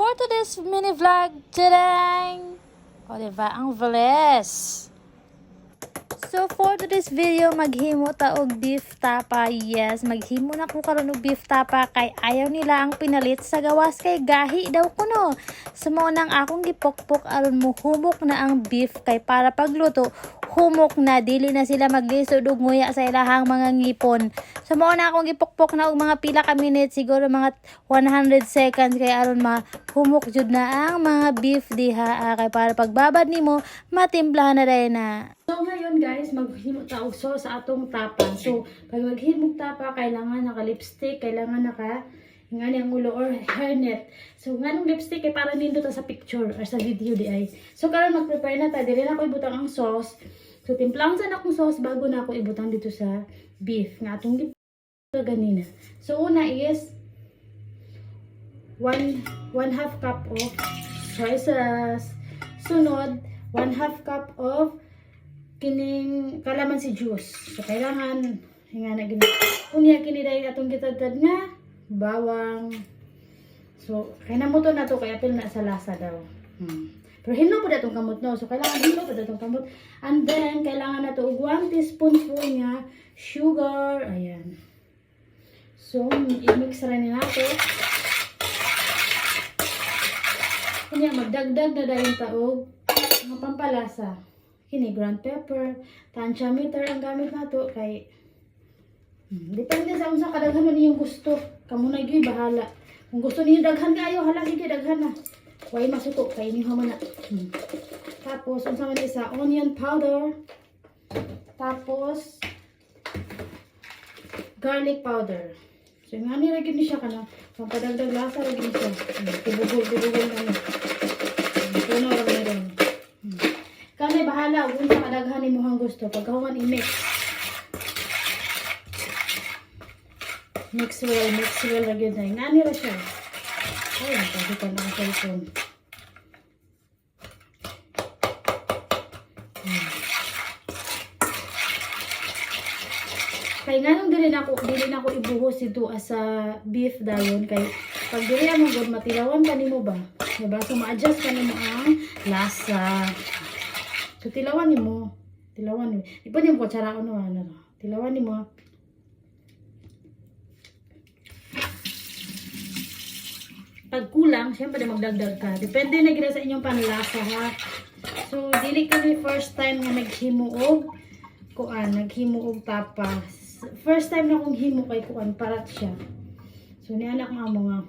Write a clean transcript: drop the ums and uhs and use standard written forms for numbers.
for today's mini vlog, tadang! O diba, ang vales. So for today's video, maghimo ta og beef tapa. Yes, maghimo na ko karon og beef tapa kay ayaw nila ang pinalit sa gawas kay gahi daw kuno. Sumo nang akong gipokpok aron muhumok na ang beef kay para pagluto humok na, dili na sila maglisod og nguya sa ilahang mga ngipon. So mao na akong gipokpok na og mga pila ka minutes, siguro mga 100 seconds kay aron mahumok jud na ang mga beef diha kay para pagbabad nimo matimplahan na dai na. So ngayon guys, maghimo ta og sauce sa atong tapa. So pag maghimo tapa, kailangan naka lipstick, kailangan naka nga ang ulo or hairnet. So nganong lipstick kay para nindo ta sa picture or sa video di ay. So karon mag-prepare na ta, dili na ko ibutang ang sauce. So timplang sa akong sauce bago na ako ibutang dito sa beef nga atong gipika ganina. So una is 1/2 cup of soy sauce. Sunod 1/2 cup of kining calamansi juice. So kailangan nga na gini. Unya kini dai atong gitadtad nga bawang. So kaya mo to na to kaya apil na sa lasa daw. Pero hinlo po datong kamot no. So kailangan hinlo po datong kamot. And then kailangan na to og 1 teaspoonful nga sugar. Ayan. So i-mix ra ni nato. Kunya magdagdag na dayon ta og mga pampalasa. Kini ground pepper, tansya meter ang gamit nato kay depende sa unsa kadaghanon niyong gusto. Kamo na gyud bahala. Kung gusto niyo daghan kayo, hala sige daghan na. Way masuko kay inyo man na. Tapos unsa man isa, onion powder. Tapos garlic powder. So ngani ra gyud ni siya kana, pampadagdag lasa ra gyud siya. Tibugol na ni. Puno ra na ron. Kanay bahala kung unsa kadaghan nimo ang gusto. Pagkahuman i-mix. Mix well ra gyud na. Ngani ra siya. Ay, nagpagitan na ang cellphone. Kay nganong dili na ko ibuhos ito as a beef dayon kay pag dili mo gud matilawan pa nimo ba? Diba? So ma-adjust ka nimo ang lasa. So tilawan nimo. Ipon mo kutsara ano tilawan nimo. Pag kulang, syempre magdagdag ka. Depende na gina sa inyong panlasa ha. So dili kami first time nga naghimo og tapa. First time na akong himo kay kuan parat siya. So ni anak mo mga